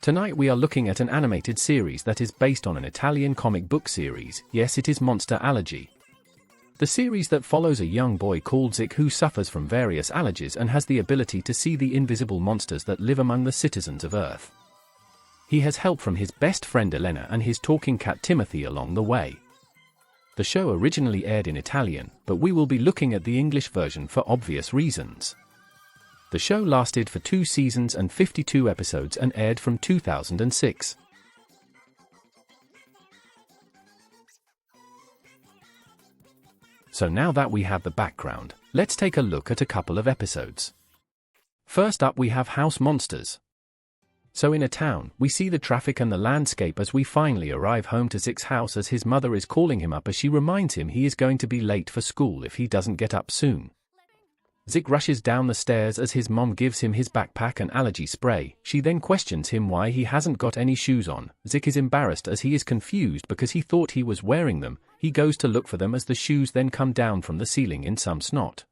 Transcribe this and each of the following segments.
Tonight we are looking at an animated series that is based on an Italian comic book series. Yes, it is Monster Allergy. The series that follows a young boy called Zick who suffers from various allergies and has the ability to see the invisible monsters that live among the citizens of Earth. He has help from his best friend Elena and his talking cat Timothy along the way. The show originally aired in Italian, but we will be looking at the English version for obvious reasons. The show lasted for 2 seasons and 52 episodes and aired from 2006. So now that we have the background, let's take a look at a couple of episodes. First up we have House Monsters. So in a town, we see the traffic and the landscape as we finally arrive home to Zick's house as his mother is calling him up as she reminds him he is going to be late for school if he doesn't get up soon. Zick rushes down the stairs as his mom gives him his backpack and allergy spray. She then questions him why he hasn't got any shoes on. Zick is embarrassed as he is confused because he thought he was wearing them. He goes to look for them as the shoes then come down from the ceiling in some snot.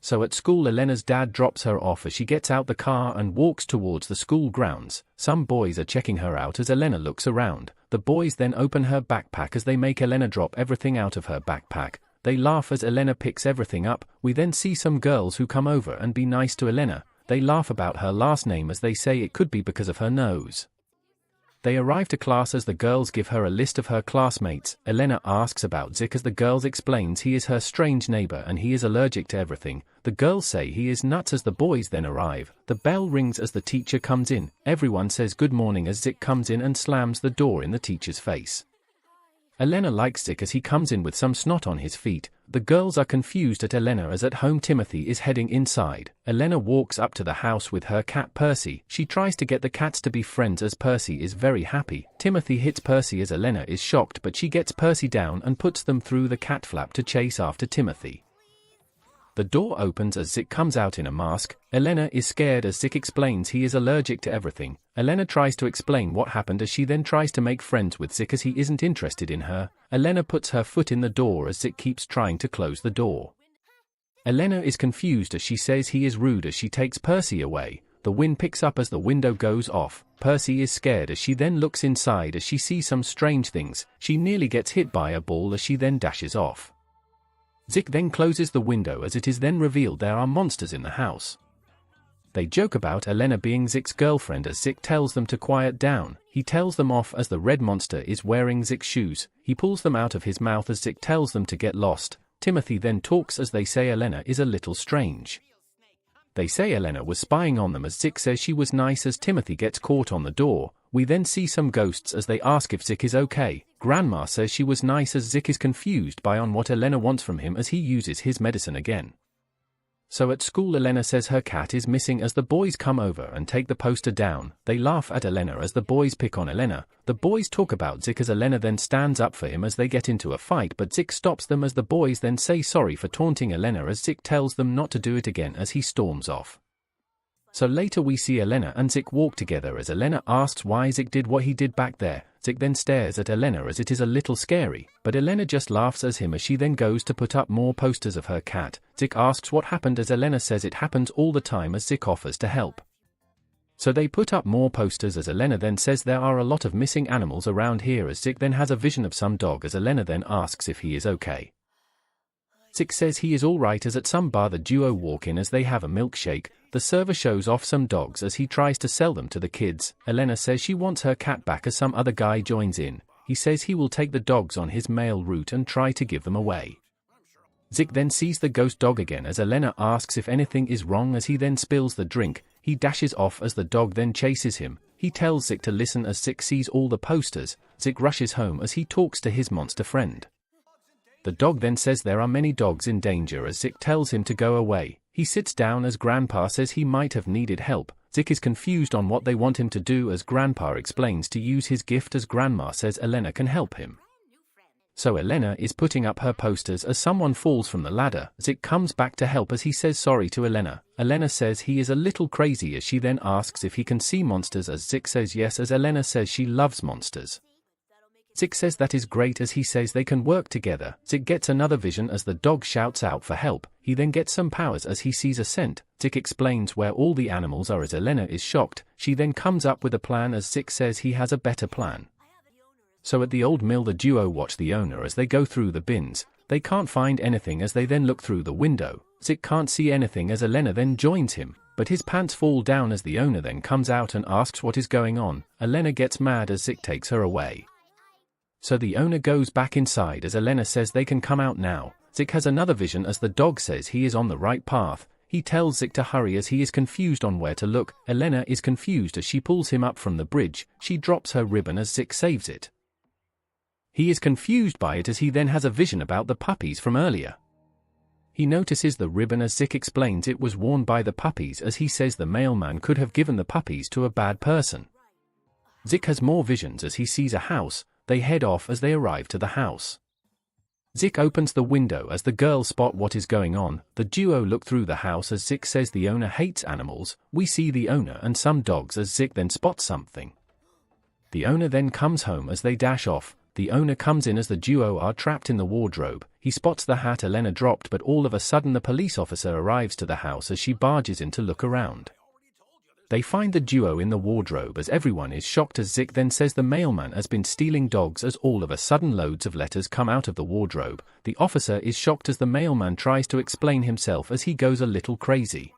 So at school Elena's dad drops her off as she gets out the car and walks towards the school grounds. Some boys are checking her out as Elena looks around. The boys then open her backpack as they make Elena drop everything out of her backpack. They laugh as Elena picks everything up. We then see some girls who come over and be nice to Elena. They laugh about her last name as they say it could be because of her nose. They arrive to class as the girls give her a list of her classmates. Elena asks about Zick as the girls explains he is her strange neighbor and he is allergic to everything. The girls say he is nuts as the boys then arrive. The bell rings as the teacher comes in. Everyone says good morning as Zick comes in and slams the door in the teacher's face. Elena likes Zick as he comes in with some snot on his feet. The girls are confused at Elena as at home Timothy is heading inside. Elena walks up to the house with her cat Percy. She tries to get the cats to be friends as Percy is very happy. Timothy hits Percy as Elena is shocked but she gets Percy down and puts them through the cat flap to chase after Timothy. The door opens as Zick comes out in a mask. Elena is scared as Zick explains he is allergic to everything. Elena tries to explain what happened as she then tries to make friends with Zick as he isn't interested in her. Elena puts her foot in the door as Zick keeps trying to close the door. Elena is confused as she says he is rude as she takes Percy away. The wind picks up as the window goes off. Percy is scared as she then looks inside as she sees some strange things. She nearly gets hit by a ball as she then dashes off. Zick then closes the window as it is then revealed there are monsters in the house. They joke about Elena being Zick's girlfriend as Zick tells them to quiet down. He tells them off as the red monster is wearing Zick's shoes. He pulls them out of his mouth as Zick tells them to get lost. Timothy then talks as they say Elena is a little strange. They say Elena was spying on them as Zick says she was nice as Timothy gets caught on the door. We then see some ghosts as they ask if Zick is okay. Grandma says she was nice as Zick is confused by on what Elena wants from him as he uses his medicine again. So at school Elena says her cat is missing as the boys come over and take the poster down. They laugh at Elena as the boys pick on Elena. The boys talk about Zick as Elena then stands up for him as they get into a fight but Zick stops them as the boys then say sorry for taunting Elena as Zick tells them not to do it again as he storms off. So later we see Elena and Zick walk together as Elena asks why Zick did what he did back there. Zick then stares at Elena as it is a little scary, but Elena just laughs at him as she then goes to put up more posters of her cat. Zick asks what happened as Elena says it happens all the time as Zick offers to help. So they put up more posters as Elena then says there are a lot of missing animals around here as Zick then has a vision of some dog as Elena then asks if he is okay. Zick says he is alright as at some bar the duo walk in as they have a milkshake. The server shows off some dogs as he tries to sell them to the kids. Elena says she wants her cat back as some other guy joins in. He says he will take the dogs on his mail route and try to give them away. Zick then sees the ghost dog again as Elena asks if anything is wrong as he then spills the drink. He dashes off as the dog then chases him. He tells Zick to listen as Zick sees all the posters. Zick rushes home as he talks to his monster friend. The dog then says there are many dogs in danger as Zick tells him to go away. He sits down as Grandpa says he might have needed help. Zick is confused on what they want him to do as Grandpa explains to use his gift as Grandma says Elena can help him. So Elena is putting up her posters as someone falls from the ladder. Zick comes back to help as he says sorry to Elena. Elena says he is a little crazy as she then asks if he can see monsters as Zick says yes as Elena says she loves monsters. Zik says that is great as he says they can work together. Zik gets another vision as the dog shouts out for help. He then gets some powers as he sees a scent. Zik explains where all the animals are as Elena is shocked. She then comes up with a plan as Zik says he has a better plan. So at the old mill the duo watch the owner as they go through the bins. They can't find anything as they then look through the window. Zik can't see anything as Elena then joins him, but his pants fall down as the owner then comes out and asks what is going on. Elena gets mad as Zik takes her away. So the owner goes back inside as Elena says they can come out now. Zik has another vision as the dog says he is on the right path. He tells Zik to hurry as he is confused on where to look. Elena is confused as she pulls him up from the bridge. She drops her ribbon as Zik saves it. He is confused by it as he then has a vision about the puppies from earlier. He notices the ribbon as Zik explains it was worn by the puppies as he says the mailman could have given the puppies to a bad person. Zik has more visions as he sees a house. They head off as they arrive to the house. Zik opens the window as the girls spot what is going on. The duo look through the house as Zik says the owner hates animals. We see the owner and some dogs as Zik then spots something. The owner then comes home as they dash off. The owner comes in as the duo are trapped in the wardrobe. He spots the hat Elena dropped, but all of a sudden the police officer arrives to the house as she barges in to look around. They find the duo in the wardrobe as everyone is shocked as Zik then says the mailman has been stealing dogs as all of a sudden loads of letters come out of the wardrobe. The officer is shocked as the mailman tries to explain himself as he goes a little crazy.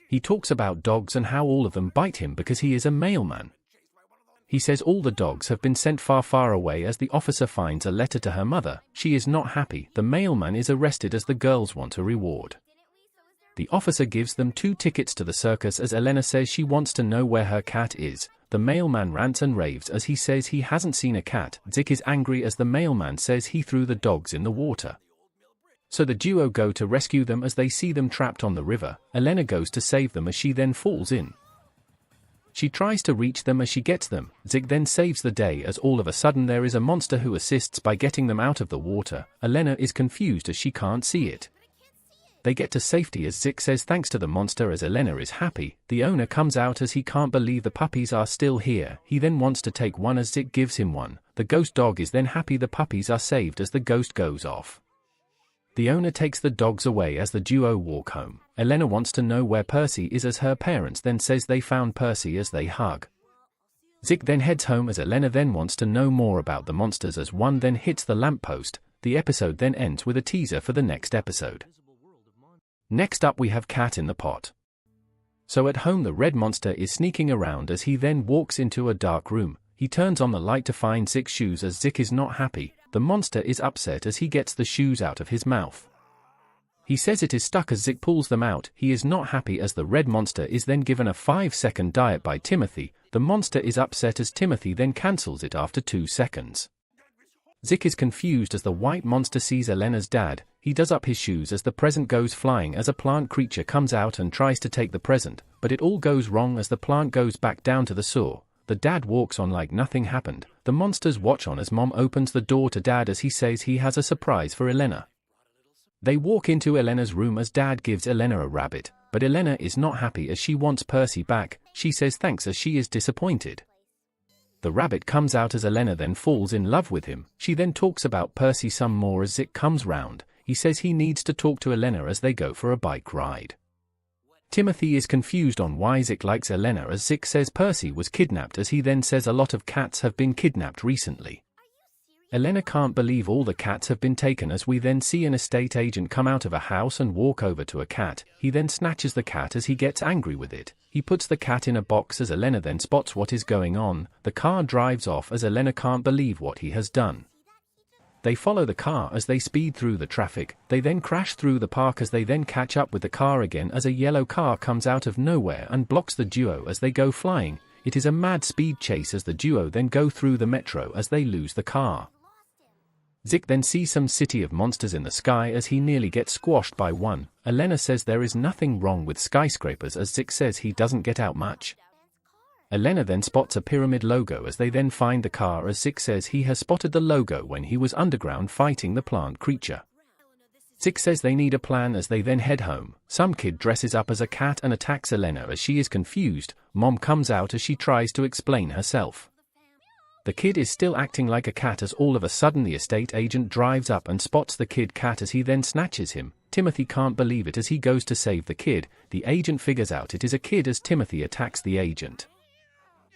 He talks about dogs and how all of them bite him because he is a mailman. He says all the dogs have been sent far, far away as the officer finds a letter to her mother. She is not happy. The mailman is arrested as the girls want a reward. The officer gives them 2 tickets to the circus as Elena says she wants to know where her cat is. The mailman rants and raves as he says he hasn't seen a cat. Zik is angry as the mailman says he threw the dogs in the water. So the duo go to rescue them as they see them trapped on the river. Elena goes to save them as she then falls in. She tries to reach them as she gets them. Zik then saves the day as all of a sudden there is a monster who assists by getting them out of the water. Elena is confused as she can't see it. They get to safety as Zik says thanks to the monster as Elena is happy. The owner comes out as he can't believe the puppies are still here. He then wants to take one as Zik gives him one. The ghost dog is then happy the puppies are saved as the ghost goes off. The owner takes the dogs away as the duo walk home. Elena wants to know where Percy is as her parents then says they found Percy as they hug. Zik then heads home as Elena then wants to know more about the monsters as one then hits the lamppost. The episode then ends with a teaser for the next episode. Next up we have Cat in the Pot. So at home the red monster is sneaking around as he then walks into a dark room. He turns on the light to find Zik's shoes as Zik is not happy. The monster is upset as he gets the shoes out of his mouth. He says it is stuck as Zik pulls them out. He is not happy as the red monster is then given a 5-second diet by Timothy. The monster is upset as Timothy then cancels it after 2 seconds. Zik is confused as the white monster sees Elena's dad. He does up his shoes as the present goes flying as a plant creature comes out and tries to take the present, but it all goes wrong as the plant goes back down to the sewer. The dad walks on like nothing happened. The monsters watch on as mom opens the door to dad as he says he has a surprise for Elena. They walk into Elena's room as dad gives Elena a rabbit, but Elena is not happy as she wants Percy back. She says thanks as she is disappointed. The rabbit comes out as Elena then falls in love with him. She then talks about Percy some more as Zik comes round. He says he needs to talk to Elena as they go for a bike ride. Timothy is confused on why Zik likes Elena as Zik says Percy was kidnapped as he then says a lot of cats have been kidnapped recently. Elena can't believe all the cats have been taken as we then see an estate agent come out of a house and walk over to a cat. He then snatches the cat as he gets angry with it. He puts the cat in a box as Elena then spots what is going on. The car drives off as Elena can't believe what he has done. They follow the car as they speed through the traffic. They then crash through the park as they then catch up with the car again as a yellow car comes out of nowhere and blocks the duo as they go flying. It is a mad speed chase as the duo then go through the metro as they lose the car. Zik then sees some city of monsters in the sky as he nearly gets squashed by one. Elena says there is nothing wrong with skyscrapers as Zik says he doesn't get out much. Elena then spots a pyramid logo as they then find the car as Zik says he has spotted the logo when he was underground fighting the plant creature. Zik says they need a plan as they then head home. Some kid dresses up as a cat and attacks Elena as she is confused. Mom comes out as she tries to explain herself. The kid is still acting like a cat as all of a sudden the estate agent drives up and spots the kid cat as he then snatches him. Timothy can't believe it as he goes to save the kid. The agent figures out it is a kid as Timothy attacks the agent.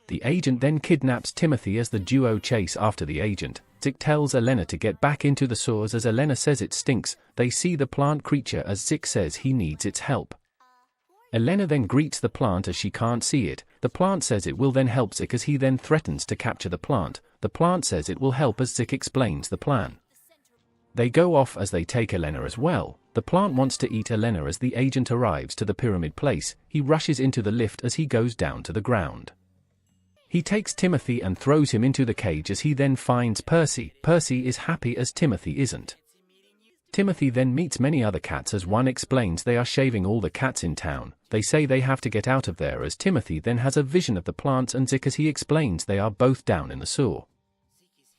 The agent then kidnaps Timothy as the duo chase after the agent. Zick tells Elena to get back into the sewers as Elena says it stinks. They see the plant creature as Zick says he needs its help. Elena then greets the plant as she can't see it. The plant says it will then help Zick as he then threatens to capture the plant. The plant says it will help as Zick explains the plan. They go off as they take Elena as well. The plant wants to eat Elena as the agent arrives to the pyramid place. He rushes into the lift as he goes down to the ground. He takes Timothy and throws him into the cage as he then finds Percy. Percy is happy as Timothy isn't. Timothy then meets many other cats as one explains they are shaving all the cats in town. They say they have to get out of there as Timothy then has a vision of the plants and Zick as he explains they are both down in the sewer.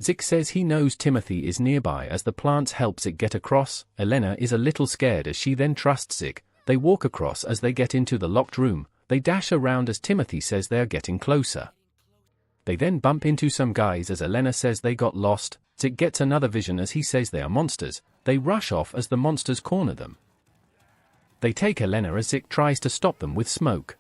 Zick says he knows Timothy is nearby as the plants help Zick get across. Elena is a little scared as she then trusts Zick. They walk across as they get into the locked room. They dash around as Timothy says they are getting closer. They then bump into some guys as Elena says they got lost. Zick gets another vision as he says they are monsters. They rush off as the monsters corner them. They take Elena as Zick tries to stop them with smoke.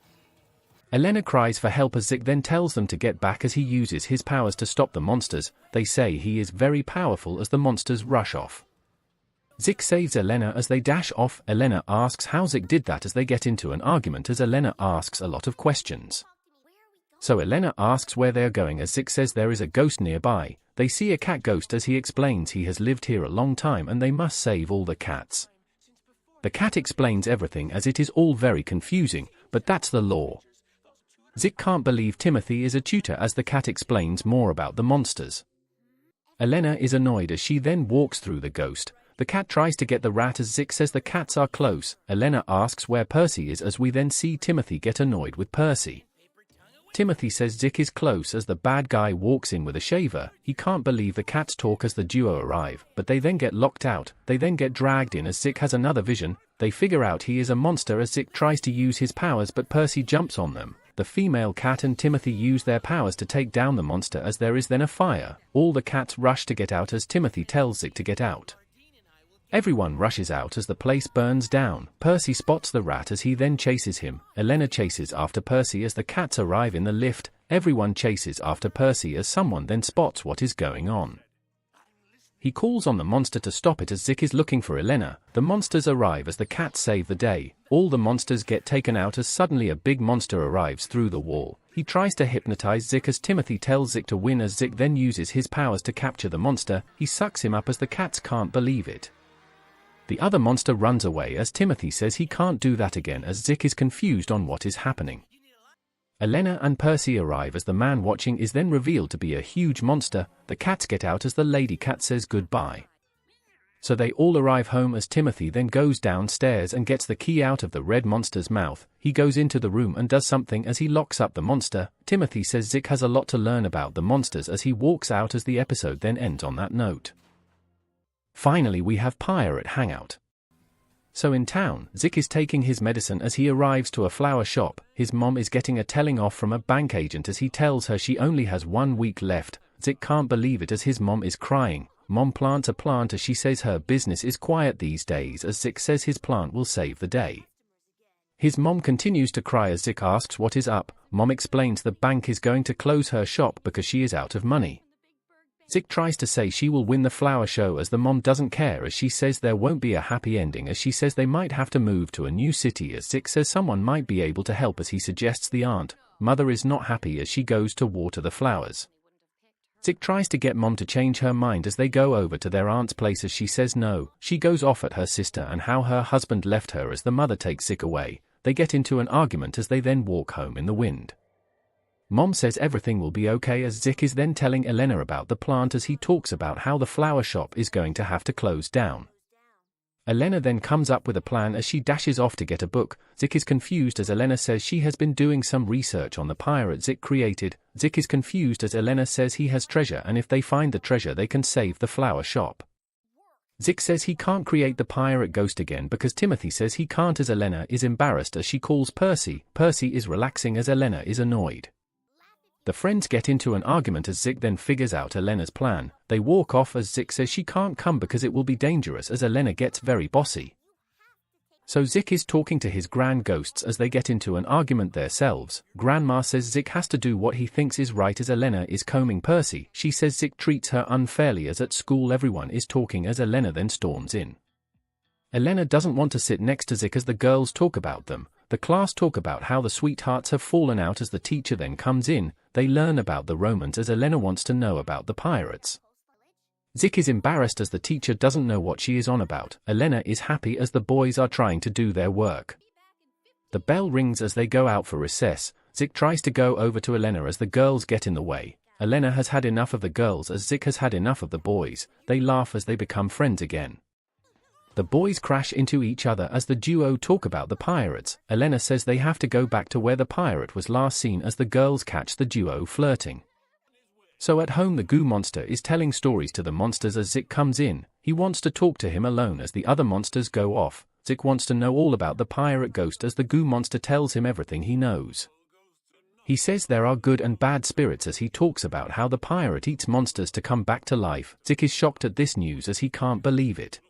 Elena cries for help as Zick then tells them to get back as he uses his powers to stop the monsters. They say he is very powerful as the monsters rush off. Zick saves Elena as they dash off. Elena asks how Zick did that as they get into an argument as Elena asks a lot of questions. So Elena asks where they are going as Zick says there is a ghost nearby. They see a cat ghost as he explains he has lived here a long time and they must save all the cats. The cat explains everything as it is all very confusing, but that's the law. Zick can't believe Timothy is a tutor as the cat explains more about the monsters. Elena is annoyed as she then walks through the ghost. The cat tries to get the rat as Zick says the cats are close. Elena asks where Percy is as we then see Timothy get annoyed with Percy. Timothy says Zick is close as the bad guy walks in with a shaver. He can't believe the cats talk as the duo arrive, but they then get locked out. They then get dragged in as Zick has another vision. They figure out he is a monster as Zick tries to use his powers but Percy jumps on them. The female cat and Timothy use their powers to take down the monster as there is then a fire. All the cats rush to get out as Timothy tells Zick to get out. Everyone rushes out as the place burns down. Percy spots the rat as he then chases him. Elena chases after Percy as the cats arrive in the lift. Everyone chases after Percy as someone then spots what is going on. He calls on the monster to stop it as Zick is looking for Elena. The monsters arrive as the cats save the day. All the monsters get taken out as suddenly a big monster arrives through the wall. He tries to hypnotize Zick as Timothy tells Zick to win as Zick then uses his powers to capture the monster. He sucks him up as the cats can't believe it. The other monster runs away as Timothy says he can't do that again as Zick is confused on what is happening. Elena and Percy arrive as the man watching is then revealed to be a huge monster. The cats get out as the lady cat says goodbye. So they all arrive home as Timothy then goes downstairs and gets the key out of the red monster's mouth. He goes into the room and does something as he locks up the monster. Timothy says Zick has a lot to learn about the monsters as he walks out as the episode then ends on that note. Finally we have Pirate Hangout. So in town, Zick is taking his medicine as he arrives to a flower shop. His mom is getting a telling off from a bank agent as he tells her she only has 1 week left. Zick can't believe it as his mom is crying. Mom plants a plant as she says her business is quiet these days as Zick says his plant will save the day. His mom continues to cry as Zick asks what is up. Mom explains the bank is going to close her shop because she is out of money. Zick tries to say she will win the flower show as the mom doesn't care as she says there won't be a happy ending as she says they might have to move to a new city as Zick says someone might be able to help as he suggests the aunt. Mother is not happy as she goes to water the flowers. Zick tries to get mom to change her mind as they go over to their aunt's place as she says no. She goes off at her sister and how her husband left her as the mother takes Zick away. They get into an argument as they then walk home in the wind. Mom says everything will be okay as Zick is then telling Elena about the plant as he talks about how the flower shop is going to have to close down. Elena then comes up with a plan as she dashes off to get a book. Zick is confused as Elena says she has been doing some research on the pirate Zick created. Zick is confused as Elena says he has treasure and if they find the treasure they can save the flower shop. Zick says he can't create the pirate ghost again because Timothy says he can't as Elena is embarrassed as she calls Percy. Percy is relaxing as Elena is annoyed. The friends get into an argument as Zik then figures out Elena's plan. They walk off as Zik says she can't come because it will be dangerous as Elena gets very bossy. So Zik is talking to his grand ghosts as they get into an argument themselves. Grandma says Zik has to do what he thinks is right as Elena is combing Percy. She says Zik treats her unfairly as at school everyone is talking as Elena then storms in. Elena doesn't want to sit next to Zik as the girls talk about them. The class talk about how the sweethearts have fallen out as the teacher then comes in. They learn about the Romans as Elena wants to know about the pirates. Zik is embarrassed as the teacher doesn't know what she is on about. Elena is happy as the boys are trying to do their work. The bell rings as they go out for recess. Zik tries to go over to Elena as the girls get in the way. Elena has had enough of the girls as Zik has had enough of the boys. They laugh as they become friends again. The boys crash into each other as the duo talk about the pirates. Elena says they have to go back to where the pirate was last seen as the girls catch the duo flirting. So at home the goo monster is telling stories to the monsters as Zik comes in. He wants to talk to him alone as the other monsters go off. Zik wants to know all about the pirate ghost as the goo monster tells him everything he knows. He says there are good and bad spirits as he talks about how the pirate eats monsters to come back to life. Zik is shocked at this news as he can't believe it.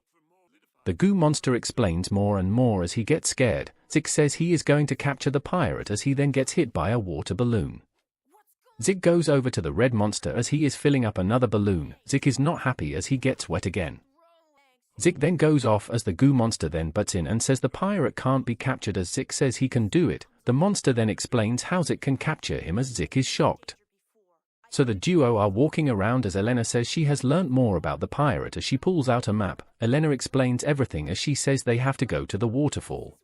The goo monster explains more and more as he gets scared. Zik says he is going to capture the pirate as he then gets hit by a water balloon. Zik goes over to the red monster as he is filling up another balloon. Zik is not happy as he gets wet again. Zik then goes off as the goo monster then butts in and says the pirate can't be captured as Zik says he can do it. The monster then explains how Zik can capture him as Zik is shocked. So the duo are walking around as Elena says she has learnt more about the pirate as she pulls out a map. Elena explains everything as she says they have to go to the waterfall.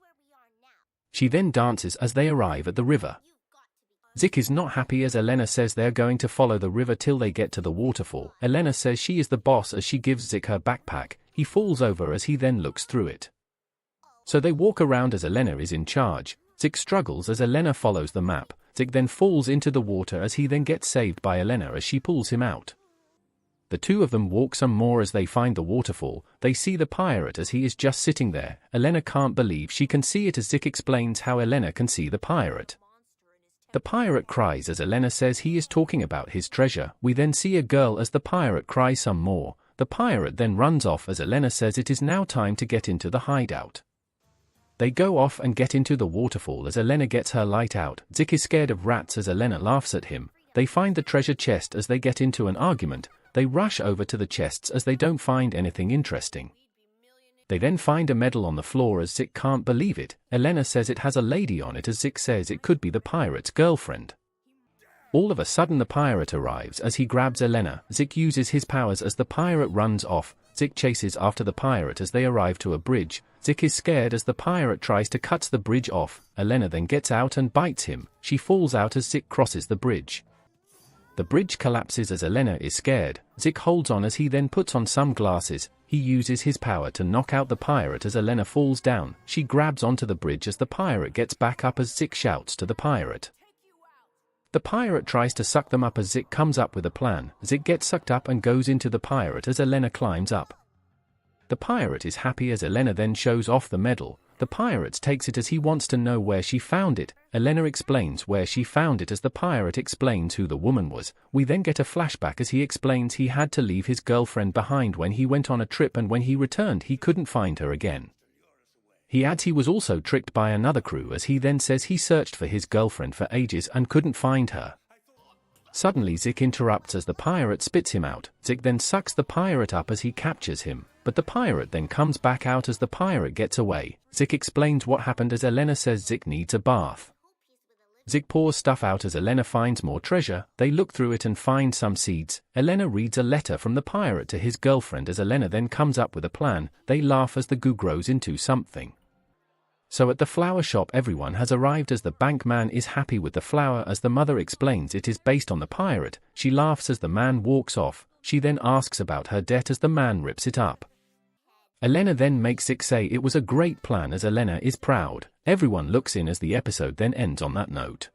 She then dances as they arrive at the river. Zik is not happy as Elena says they're going to follow the river till they get to the waterfall. Elena says she is the boss as she gives Zik her backpack. He falls over as he then looks through it. So they walk around as Elena is in charge. Zik struggles as Elena follows the map. Zik then falls into the water as he then gets saved by Elena as she pulls him out. The two of them walk some more as they find the waterfall. They see the pirate as he is just sitting there. Elena can't believe she can see it as Zik explains how Elena can see the pirate. The pirate cries as Elena says he is talking about his treasure. We then see a girl as the pirate cries some more. The pirate then runs off as Elena says it is now time to get into the hideout. They go off and get into the waterfall as Elena gets her light out. Zik is scared of rats as Elena laughs at him. They find the treasure chest as they get into an argument. They rush over to the chests as they don't find anything interesting. They then find a medal on the floor as Zik can't believe it. Elena says it has a lady on it as Zik says it could be the pirate's girlfriend. All of a sudden the pirate arrives as he grabs Elena. Zik uses his powers as the pirate runs off. Zik chases after the pirate as they arrive to a bridge. Zik is scared as the pirate tries to cut the bridge off. Elena then gets out and bites him. She falls out as Zik crosses the bridge. The bridge collapses as Elena is scared. Zik holds on as he then puts on some glasses. He uses his power to knock out the pirate as Elena falls down. She grabs onto the bridge as the pirate gets back up as Zik shouts to the pirate. The pirate tries to suck them up as Zik comes up with a plan. Zik gets sucked up and goes into the pirate as Elena climbs up. The pirate is happy as Elena then shows off the medal. The pirate takes it as he wants to know where she found it. Elena explains where she found it as the pirate explains who the woman was. We then get a flashback as he explains he had to leave his girlfriend behind when he went on a trip and when he returned he couldn't find her again. He adds he was also tricked by another crew as he then says he searched for his girlfriend for ages and couldn't find her. Suddenly Zik interrupts as the pirate spits him out. Zik then sucks the pirate up as he captures him, but the pirate then comes back out as the pirate gets away. Zik explains what happened as Elena says Zik needs a bath. Zik pours stuff out as Elena finds more treasure. They look through it and find some seeds. Elena reads a letter from the pirate to his girlfriend as Elena then comes up with a plan. They laugh as the goo grows into something. So at the flower shop everyone has arrived as the bank man is happy with the flower as the mother explains it is based on the pirate. She laughs as the man walks off. She then asks about her debt as the man rips it up. Elena then makes Zik say it was a great plan as Elena is proud. Everyone looks in as the episode then ends on that note.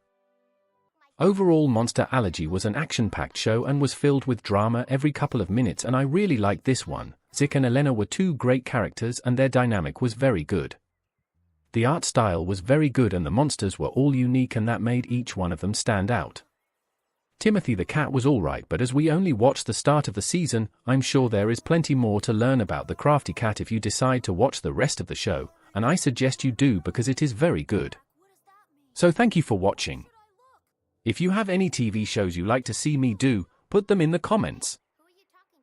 Overall Monster Allergy was an action-packed show and was filled with drama every couple of minutes and I really liked this one. Zik and Elena were two great characters and their dynamic was very good. The art style was very good and the monsters were all unique and that made each one of them stand out. Timothy the cat was alright, but as we only watched the start of the season, I'm sure there is plenty more to learn about the crafty cat if you decide to watch the rest of the show, and I suggest you do because it is very good. So thank you for watching. If you have any TV shows you like to see me do, put them in the comments.